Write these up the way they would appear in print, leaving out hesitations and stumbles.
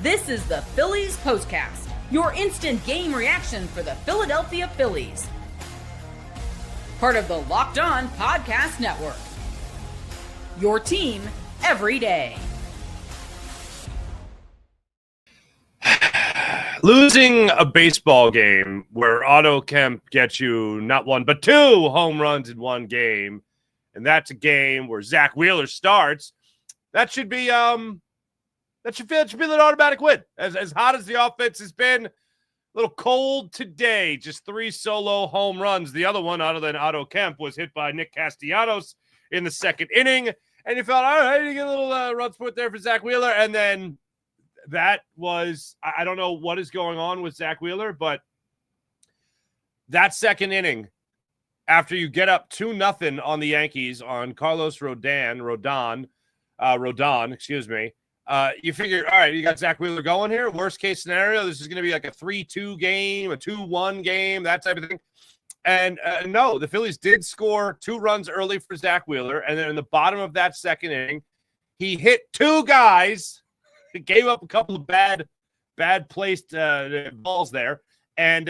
This is the Phillies POSTCAST, your instant game reaction for the Philadelphia Phillies. Part of the Locked On Podcast Network. Your team every day. Losing a baseball game where Otto Kemp gets you not one but two home runs in one game, and that's a game where Zack Wheeler starts, that should be an automatic win. As hot as the offense has been, a little cold today. Just 3 solo home runs. The other one, other than Otto Kemp, was hit by Nick Castellanos in the second inning, and you felt, all right, you get a little run support there for Zack Wheeler, and then that was, I don't know what is going on with Zack Wheeler, but that second inning, after you get up 2-0 on the Yankees on Carlos Rodon, you figure, all right, you got Zack Wheeler going here. Worst case scenario, this is going to be like a 3-2 game, a 2-1 game, that type of thing. And no, the Phillies did score 2 runs early for Zack Wheeler, and then in the bottom of that second inning, he hit 2 guys. Gave up a couple of bad placed balls there, and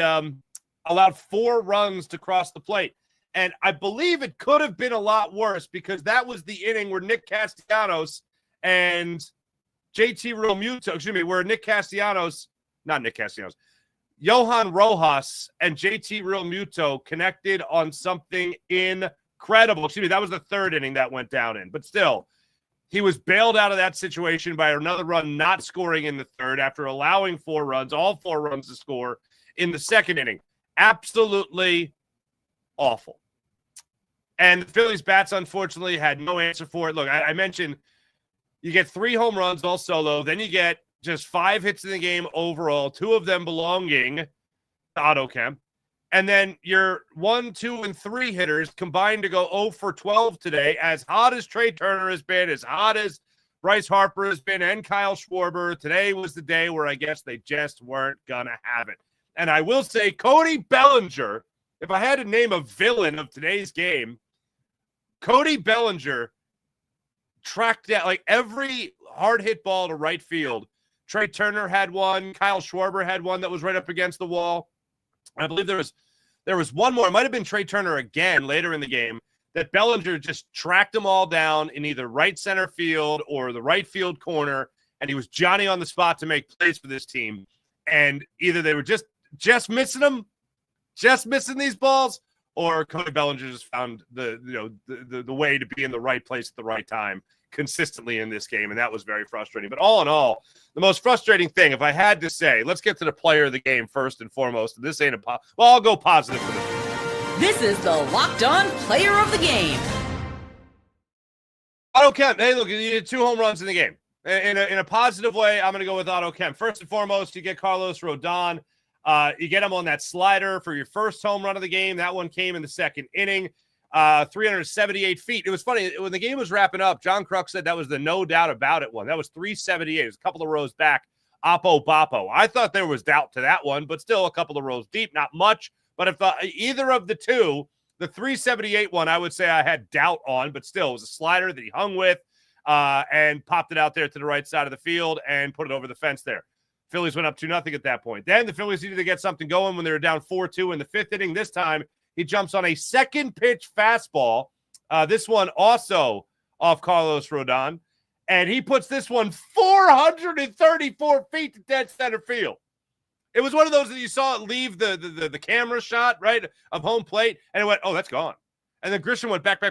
allowed 4 runs to cross the plate. And I believe it could have been a lot worse because that was the inning where Nick Castellanos and Johan Rojas and JT Realmuto connected on something incredible. That was the third inning that went down in, but still. He was bailed out of that situation by another run not scoring in the third after allowing 4 runs, all 4 runs to score in the second inning. Absolutely awful. And the Phillies bats, unfortunately, had no answer for it. Look, I mentioned you get 3 home runs all solo. Then you get just 5 hits in the game overall, 2 of them belonging to Otto Kemp. And then your 1, 2, and 3 hitters combined to go 0 for 12 today. As hot as Trey Turner has been, as hot as Bryce Harper has been, and Kyle Schwarber, today was the day where I guess they just weren't going to have it. And I will say Cody Bellinger, if I had to name a villain of today's game, Cody Bellinger tracked down like every hard hit ball to right field. Trey Turner had one. Kyle Schwarber had one that was right up against the wall. I believe there was one more. It might have been Trey Turner again later in the game that Bellinger just tracked them all down in either right center field or the right field corner, and he was Johnny on the spot to make plays for this team. And either they were just missing them, just missing these balls, or Cody Bellinger just found the way to be in the right place at the right time consistently in this game, and that was very frustrating. But all in all, the most frustrating thing, if I had to say, let's get to the player of the game first and foremost. This ain't I'll go positive for this. This is the Locked On Player of the Game. Otto Kemp. Hey, look, you did 2 home runs in the game. In a positive way, I'm going to go with Otto Kemp. First and foremost, you get Carlos Rodon. You get him on that slider for your first home run of the game. That one came in the second inning. 378 feet. It was funny. When the game was wrapping up, John Kruk said that was the no doubt about it one. That was 378. It was a couple of rows back. Oppo Boppo. I thought there was doubt to that one, but still a couple of rows deep. Not much. But if either of the two, the 378 one, I would say I had doubt on, but still it was a slider that he hung with and popped it out there to the right side of the field and put it over the fence there. Phillies went up 2-0 at that point. Then the Phillies needed to get something going when they were down 4-2 in the 5th inning. This time, he jumps on a second pitch fastball. This one also off Carlos Rodon. And he puts this one 434 feet to dead center field. It was one of those that you saw it leave the camera shot, right, of home plate. And it went, oh, that's gone. And then Grisham went back.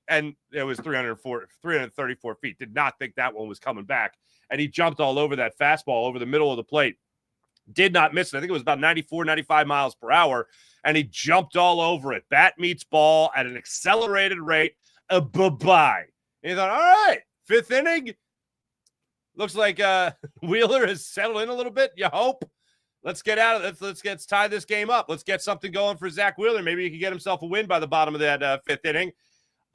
And it was 334 feet. Did not think that one was coming back. And he jumped all over that fastball over the middle of the plate. Did not miss it. I think it was about 94, 95 miles per hour. And he jumped all over it. Bat meets ball at an accelerated rate. Bye-bye. And he thought, all right, 5th inning. Looks like Wheeler has settled in a little bit. You hope. Let's get out of it. Let's tie this game up. Let's get something going for Zack Wheeler. Maybe he can get himself a win by the bottom of that 5th inning.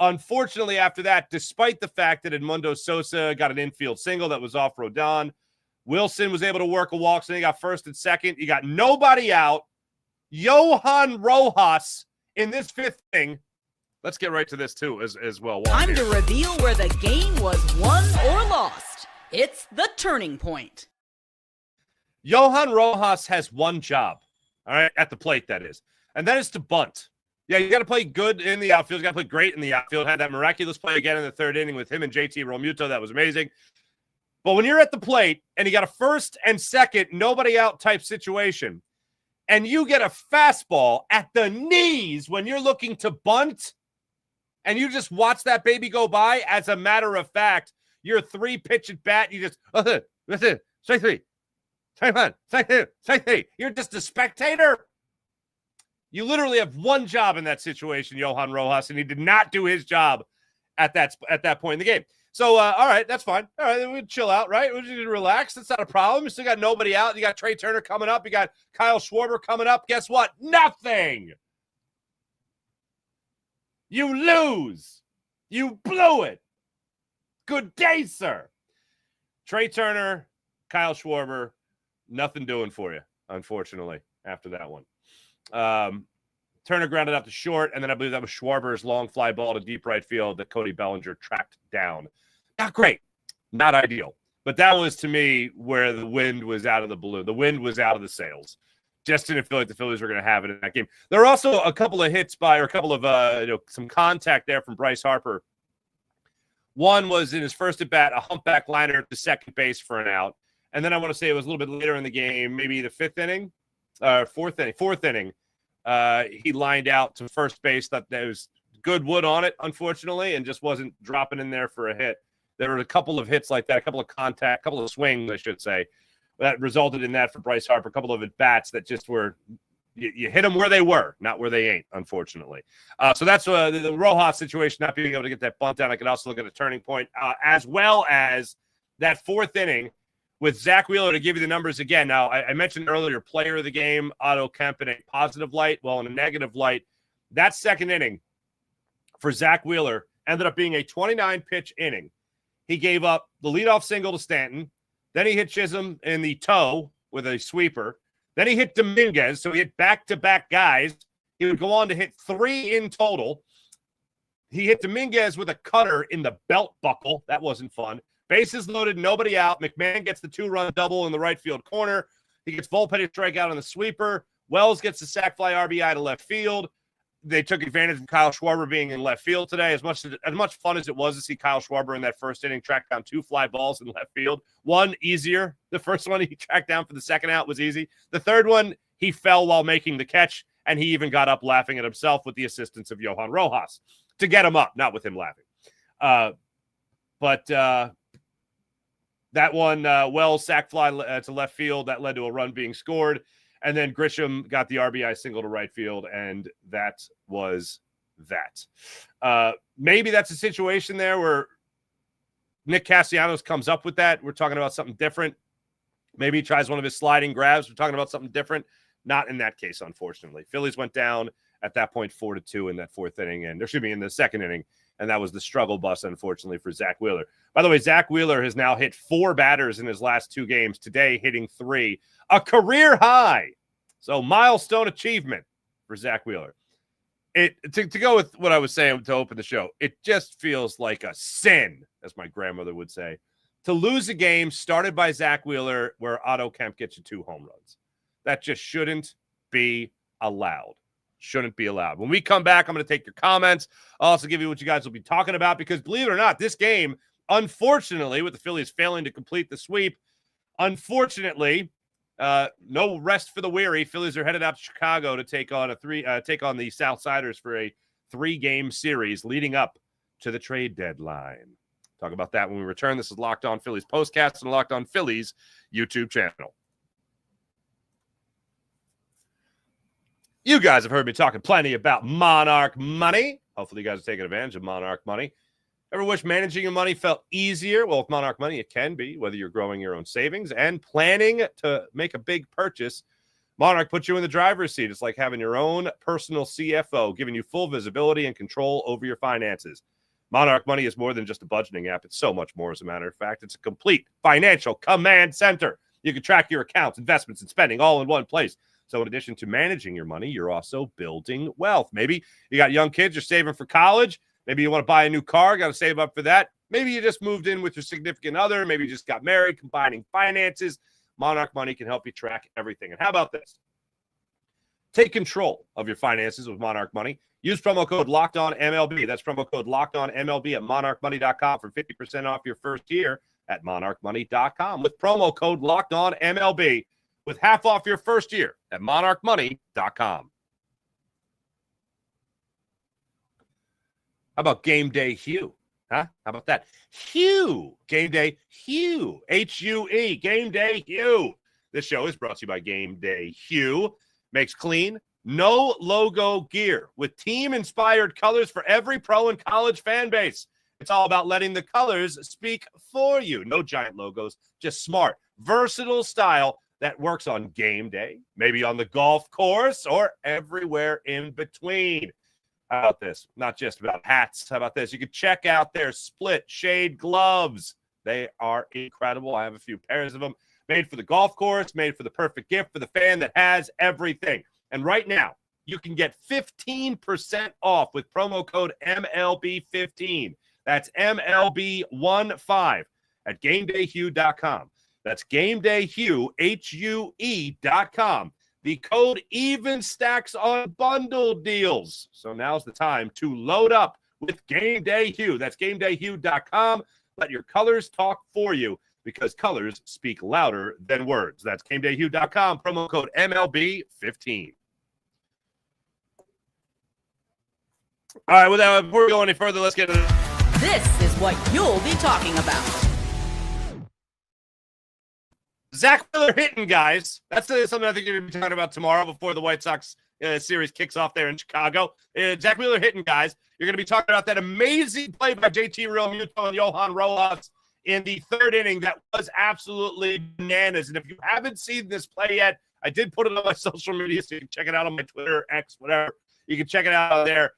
Unfortunately, after that, despite the fact that Edmundo Sosa got an infield single that was off Rodon, Wilson was able to work a walk, so he got first and second. You got nobody out. Johan Rojas in this 5th inning. Let's get right to this, too, as well. Time to reveal where the game was won or lost. It's the turning point. Johan Rojas has one job, all right, at the plate, that is, and that is to bunt. Yeah, you got to play good in the outfield. You got to play great in the outfield. Had that miraculous play again in the third inning with him and JT Realmuto. That was amazing. But when you're at the plate and you got a first and second, nobody out type situation, and you get a fastball at the knees when you're looking to bunt, and you just watch that baby go by, as a matter of fact, you're 3-pitch at bat, you just, strike three. You're just a spectator. You literally have one job in that situation, Johan Rojas, and he did not do his job at that point in the game. So, all right, that's fine. All right, then we'll chill out, right? We'll just relax. That's not a problem. You still got nobody out. You got Trey Turner coming up. You got Kyle Schwarber coming up. Guess what? Nothing. You lose. You blew it. Good day, sir. Trey Turner, Kyle Schwarber, nothing doing for you, unfortunately, after that one. Turner grounded out to short, and then I believe that was Schwarber's long fly ball to deep right field that Cody Bellinger tracked down. Not great. Not ideal. But that was, to me, where the wind was out of the balloon. The wind was out of the sails. Just didn't feel like the Phillies were going to have it in that game. There were also a couple of hits by, or a couple of, some contact there from Bryce Harper. One was in his first at bat, a humpback liner to second base for an out. And then I want to say it was a little bit later in the game, maybe the fourth inning. He lined out to first base. Thought there was good wood on it, unfortunately, and just wasn't dropping in there for a hit. There were a couple of hits like that, a couple of swings, I should say, that resulted in that for Bryce Harper. A couple of at-bats that just were, you hit them where they were, not where they ain't, unfortunately. So that's the Rojas situation, not being able to get that bunt down. I could also look at a turning point, as well as that fourth inning with Zack Wheeler, to give you the numbers again. Now, I mentioned earlier, player of the game, Otto Kemp, in a positive light. Well, in a negative light, that second inning for Zack Wheeler ended up being a 29-pitch inning. He gave up the leadoff single to Stanton. Then he hit Chisholm in the toe with a sweeper. Then he hit Dominguez, so he hit back-to-back guys. He would go on to hit 3 in total. He hit Dominguez with a cutter in the belt buckle. That wasn't fun. Bases loaded, nobody out. McMahon gets the 2-run double in the right field corner. He gets Volpe to strike out on the sweeper. Wells gets the sac fly RBI to left field. They took advantage of Kyle Schwarber being in left field today. As much fun as it was to see Kyle Schwarber in that first inning track down 2 fly balls in left field. One easier. The first one he tracked down for the second out was easy. The third one, he fell while making the catch, and he even got up laughing at himself with the assistance of Johan Rojas to get him up, not with him laughing. That one, Wells sac fly to left field. That led to a run being scored. And then Grisham got the RBI single to right field, and that was that. Maybe that's a situation there where Nick Castellanos comes up with that. We're talking about something different. Maybe he tries one of his sliding grabs. We're talking about something different. Not in that case, unfortunately. Phillies went down at that point 4-2 in that fourth inning, and there should be in the second inning. And that was the struggle bus, unfortunately, for Zack Wheeler. By the way, Zack Wheeler has now hit 4 batters in his last 2 games. Today, hitting 3, a career high. So, milestone achievement for Zack Wheeler. To go with what I was saying to open the show, it just feels like a sin, as my grandmother would say, to lose a game started by Zack Wheeler where Otto Kemp gets you 2 home runs. That just shouldn't be allowed. Shouldn't be allowed. When we come back, I'm going to take your comments. I'll also give you what you guys will be talking about, because believe it or not, this game, unfortunately, with the Phillies failing to complete the sweep, unfortunately, no rest for the weary. Phillies are headed out to Chicago to take on the Southsiders for a 3-game series leading up to the trade deadline. Talk about that when we return. This is Locked On Phillies Postcast and Locked On Phillies YouTube channel. You guys have heard me talking plenty about Monarch Money. Hopefully you guys are taking advantage of Monarch Money. Ever wish managing your money felt easier? Well, with Monarch Money, it can be, whether you're growing your own savings and planning to make a big purchase. Monarch puts you in the driver's seat. It's like having your own personal CFO, giving you full visibility and control over your finances. Monarch Money is more than just a budgeting app. It's so much more, as a matter of fact. It's a complete financial command center. You can track your accounts, investments, and spending all in one place. So in addition to managing your money, you're also building wealth. Maybe you got young kids, you're saving for college. Maybe you want to buy a new car, got to save up for that. Maybe you just moved in with your significant other. Maybe you just got married, combining finances. Monarch Money can help you track everything. And how about this? Take control of your finances with Monarch Money. Use promo code LOCKEDONMLB. That's promo code LOCKEDONMLB at monarchmoney.com for 50% off your first year at monarchmoney.com with promo code LOCKEDONMLB with half off your first year at monarchmoney.com. How about Game Day Hue? Huh? How about that? Hue. Game Day Hue. H-U-E. Game Day Hue. This show is brought to you by Game Day Hue. Makes clean, no logo gear with team-inspired colors for every pro and college fan base. It's all about letting the colors speak for you. No giant logos, just smart, versatile style that works on game day, maybe on the golf course, or everywhere in between. How about this? Not just about hats. How about this? You can check out their split shade gloves. They are incredible. I have a few pairs of them. Made for the golf course, made for the perfect gift for the fan that has everything. And right now, you can get 15% off with promo code MLB15. That's MLB15 at GameDayHue.com. That's GameDayHue, H-U-E.com. The code even stacks on bundle deals. So now's the time to load up with Game Day Hue. That's GameDayHue.com. Let your colors talk for you, because colors speak louder than words. That's GameDayHue.com, promo code MLB15. All right, without before we go any further, let's get into This is what you'll be talking about. Zack Wheeler hitting, guys. That's something I think you're going to be talking about tomorrow before the White Sox series kicks off there in Chicago. Zack Wheeler hitting, guys. You're going to be talking about that amazing play by JT Realmuto and Johan Rojas in the third inning that was absolutely bananas. And if you haven't seen this play yet, I did put it on my social media, so you can check it out on my Twitter, X, whatever. You can check it out there.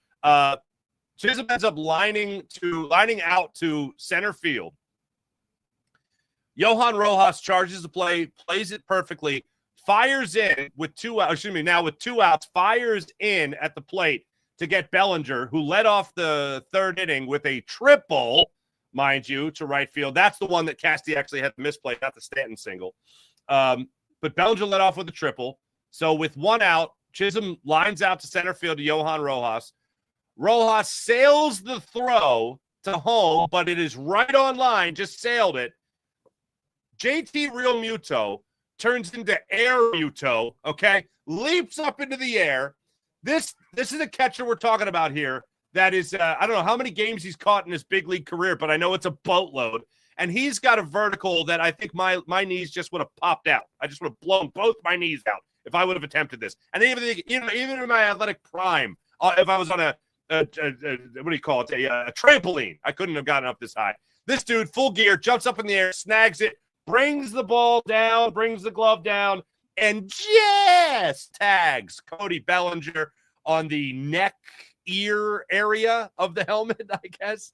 Chisholm ends up lining out to center field. Johan Rojas charges the play, plays it perfectly, fires in with two outs, fires in at the plate to get Bellinger, who led off the third inning with a triple, mind you, to right field. That's the one that Casty actually had to misplay, not the Stanton single. But Bellinger led off with a triple. So with one out, Chisholm lines out to center field to Johan Rojas. Rojas sails the throw to home, but it is right on line, just sailed it. JT Realmuto turns into Air Muto, okay? Leaps up into the air. This is a catcher we're talking about here that is, I don't know how many games he's caught in his big league career, but I know it's a boatload. And he's got a vertical that I think my knees just would have popped out. I just would have blown both my knees out if I would have attempted this. And even in my athletic prime, if I was on a what do you call it? A trampoline, I couldn't have gotten up this high. This dude, full gear, jumps up in the air, snags it, brings the ball down, brings the glove down, and just tags Cody Bellinger on the neck, ear area of the helmet, I guess,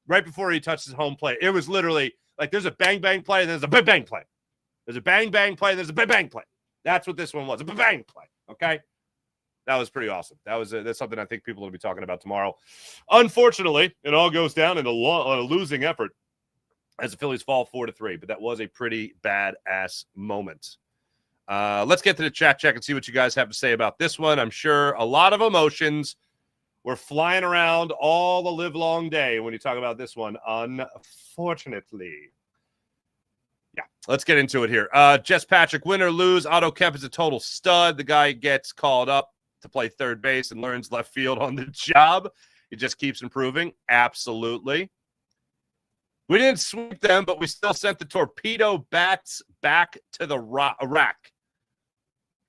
right before he touches home plate. It was literally like there's a bang, bang play, and there's a bang, bang play. There's a bang, bang play, and there's a bang, bang play. That's what this one was, a bang, bang play, okay? That was pretty awesome. That's something I think people will be talking about tomorrow. Unfortunately, it all goes down in a losing effort as the Phillies fall 4-3, but that was a pretty badass moment. Let's get to the chat check and see what you guys have to say about this one. I'm sure a lot of emotions were flying around all the live long day when you talk about this one, unfortunately. Yeah, let's get into it here. Jess Patrick, win or lose, Otto Kemp is a total stud. The guy gets called up to play third base and learns left field on the job. He just keeps improving. Absolutely. We didn't sweep them, but we still sent the torpedo bats back to the rack.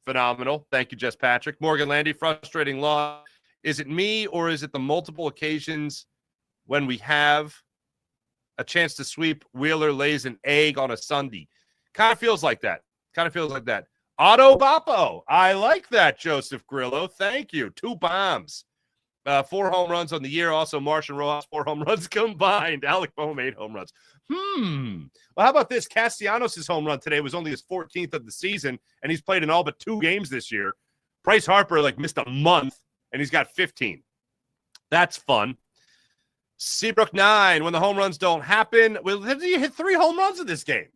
Phenomenal. Thank you, Jess Patrick. Morgan Landy, frustrating loss. Is it me or is it the multiple occasions when we have a chance to sweep, Wheeler lays an egg on a Sunday? Kind of feels like that. Otto Boppo. I like that, Joseph Grillo. Thank you. 2 bombs. 4 home runs on the year. Also, Marsh and Rojas, 4 home runs combined. Alec Boehm, 8 home runs. Well, how about this? Castellanos' home run today was only his 14th of the season, and he's played in all but 2 games this year. Bryce Harper, missed a month, and he's got 15. That's fun. Seabrook 9, when the home runs don't happen. Well, he hit 3 home runs in this game.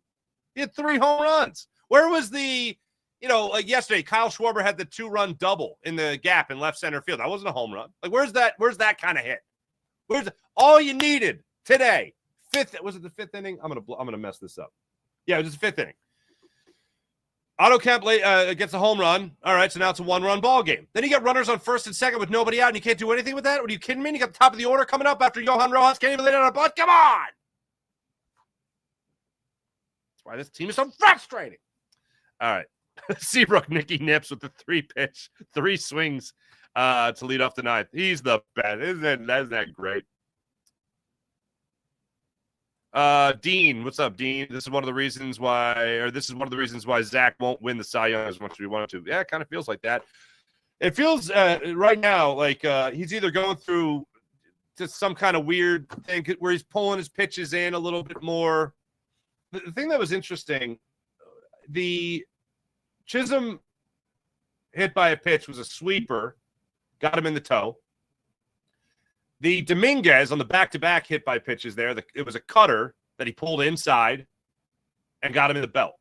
He hit 3 home runs. Where was the, like yesterday, Kyle Schwarber had the 2-run double in the gap in left center field. That wasn't a home run. Like, where's that kind of hit? All you needed today? Was it the 5th inning? I'm gonna mess this up. Yeah, it was the 5th inning. Otto Kemp gets a home run. All right, so now it's a 1-run ball game. Then you get runners on first and second with nobody out, and you can't do anything with that? Are you kidding me? You got the top of the order coming up after Johan Rojas can't even lay down a bunt. Come on! That's why this team is so frustrating. All right. Seabrook, Nicky Nips with the 3-pitch, 3 swings to lead off the 9th. He's the best. Isn't that great? Dean, what's up, Dean? This is one of the reasons why Zach won't win the Cy Young as much as we want to. Yeah, it kind of feels like that. It feels right now like he's either going through just some kind of weird thing where he's pulling his pitches in a little bit more. The thing that was interesting, the Chisholm hit by a pitch was a sweeper, got him in the toe. The Dominguez on the back-to-back hit by pitches there, it was a cutter that he pulled inside and got him in the belt.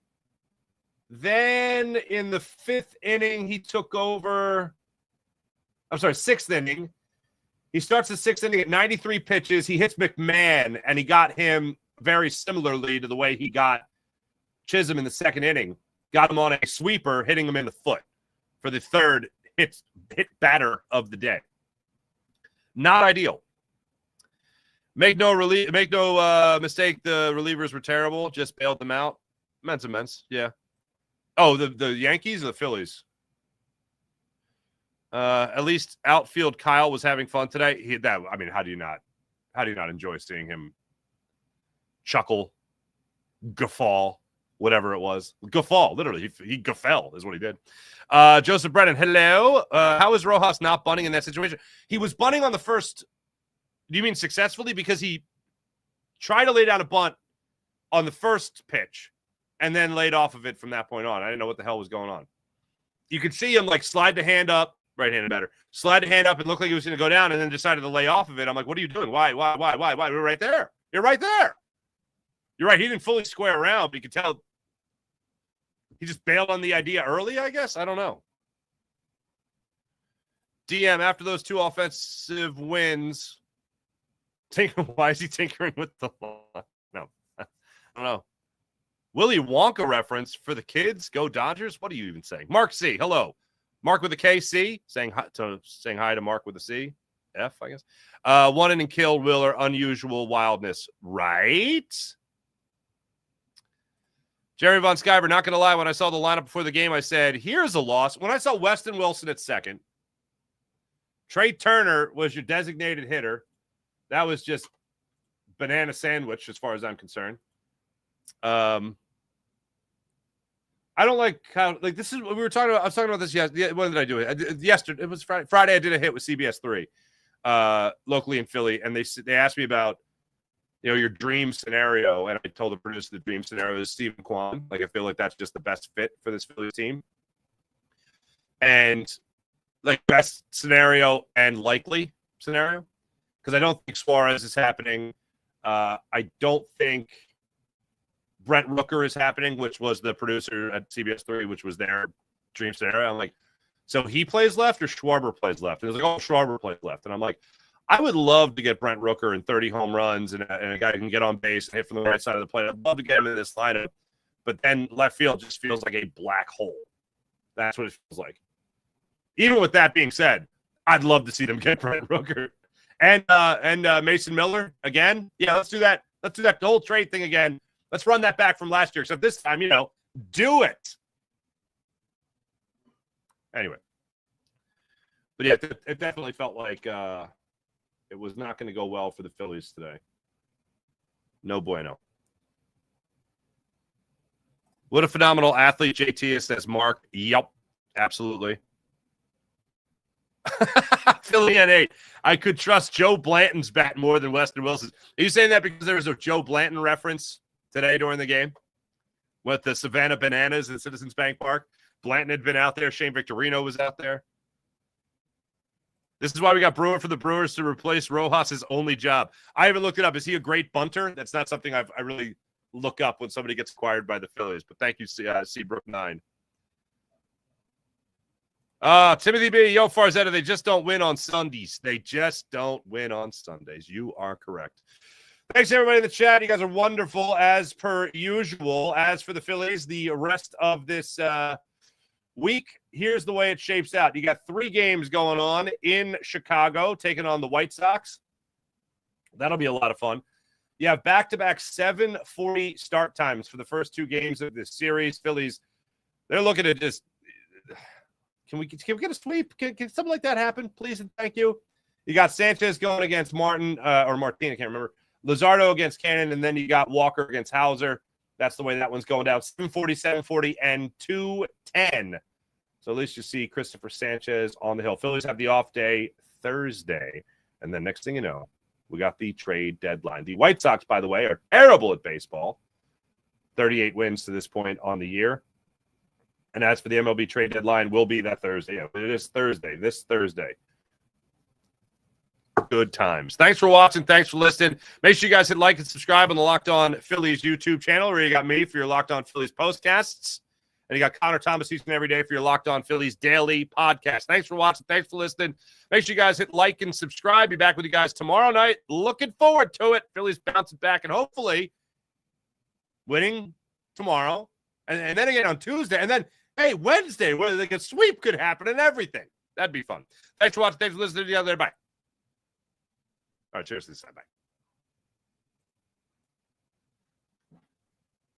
Then in the 5th inning, he took over. 6th inning. He starts the 6th inning at 93 pitches. He hits McMahon, and he got him very similarly to the way he got Chisholm in the 2nd inning. Got him on a sweeper, hitting him in the foot for the 3rd hit batter of the day. Not ideal. Make no mistake, the relievers were terrible. Just bailed them out. Immense. Yeah. Oh, the Yankees or the Phillies? At least outfield Kyle was having fun today. How do you not enjoy seeing him chuckle, guffaw, whatever it was? Guffaw, literally. He guffell is what he did. Joseph Brennan, hello. How is Rojas not bunting in that situation? He was bunting on the first. Do you mean successfully? Because he tried to lay down a bunt on the first pitch and then laid off of it from that point on. I didn't know what the hell was going on. You could see him slide the hand up, right-handed batter, slide the hand up and look like he was going to go down and then decided to lay off of it. I'm like, what are you doing? Why? We're right there. You're right there. You're right. He didn't fully square around, but you could tell he just bailed on the idea early, I guess. I don't know. DM, after those 2 offensive wins, why is he tinkering with the law? No, I don't know. Willy Wonka reference for the kids. Go Dodgers. What are you even saying? Mark C. Hello. Mark with a KC. Saying hi to Mark with a C. F, I guess. 1 inning killed Wheeler. Unusual wildness. Right? Jerry Von Skyber, not going to lie, when I saw the lineup before the game, I said, here's a loss. When I saw Weston Wilson at second, Trey Turner was your designated hitter. That was just banana sandwich as far as I'm concerned. I don't like how, this is what we were talking about. I was talking about this yesterday. When did I do it? Yesterday. It was Friday. Friday, I did a hit with CBS 3 locally in Philly, and they asked me about, your dream scenario, and I told the producer the dream scenario is Stephen Kwan. I feel like that's just the best fit for this Phillies team. And best scenario and likely scenario, because I don't think Suarez is happening. I don't think Brent Rooker is happening, which was the producer at CBS 3, which was their dream scenario. I'm like, so he plays left or Schwarber plays left? And it was like, oh, Schwarber plays left. And I'm like, I would love to get Brent Rooker and 30 home runs and a guy who can get on base and hit from the right side of the plate. I'd love to get him in this lineup. But then left field just feels like a black hole. That's what it feels like. Even with that being said, I'd love to see them get Brent Rooker and Mason Miller again. Yeah, let's do that. Let's do that whole trade thing again. Let's run that back from last year. Except this time, do it. Anyway. But yeah, it definitely felt like it was not going to go well for the Phillies today. No bueno. What a phenomenal athlete, JT, says Mark. Yep, absolutely. Philly at 8. I could trust Joe Blanton's bat more than Weston Wilson's. Are you saying that because there was a Joe Blanton reference today during the game with the Savannah Bananas in Citizens Bank Park? Blanton had been out there. Shane Victorino was out there. This is why we got Brewer for the Brewers to replace Rojas' only job. I haven't looked it up. Is he a great bunter? That's not something I really look up when somebody gets acquired by the Phillies. But thank you, Seabrook9. Timothy B. Yo, Farzetta, they just don't win on Sundays. They just don't win on Sundays. You are correct. Thanks, everybody in the chat. You guys are wonderful, as per usual. As for the Phillies, the rest of this week, here's the way it shapes out. You got 3 games going on in Chicago, taking on the White Sox. That'll be a lot of fun. You have back-to-back 7:40 start times for the first 2 games of this series. Phillies, they're looking at just – can we get a sweep? Can something like that happen, please and thank you? You got Sanchez going against Martin or Martin, I can't remember. Luzardo against Cannon, and then you got Walker against Hauser. That's the way that one's going down. 7:40, 7:40, and 2:10. So at least you see Christopher Sanchez on the hill. Phillies have the off day Thursday. And then next thing you know, we got the trade deadline. The White Sox, by the way, are terrible at baseball. 38 wins to this point on the year. And as for the MLB trade deadline, will be that Thursday. Yeah, it is Thursday, this Thursday. Good times. Thanks for watching. Thanks for listening. Make sure you guys hit like and subscribe on the Locked On Phillies YouTube channel, where you got me for your Locked On Phillies postcasts. And you got Connor Thomas each and every day for your Locked On Phillies daily podcast. Thanks for watching. Thanks for listening. Make sure you guys hit like and subscribe. Be back with you guys tomorrow night. Looking forward to it. Phillies bouncing back and hopefully winning tomorrow. And then again on Tuesday. And then, hey, Wednesday, where like a sweep could happen and everything. That'd be fun. Thanks for watching. Thanks for listening to the other. Bye. All right, cheers to this side. Bye.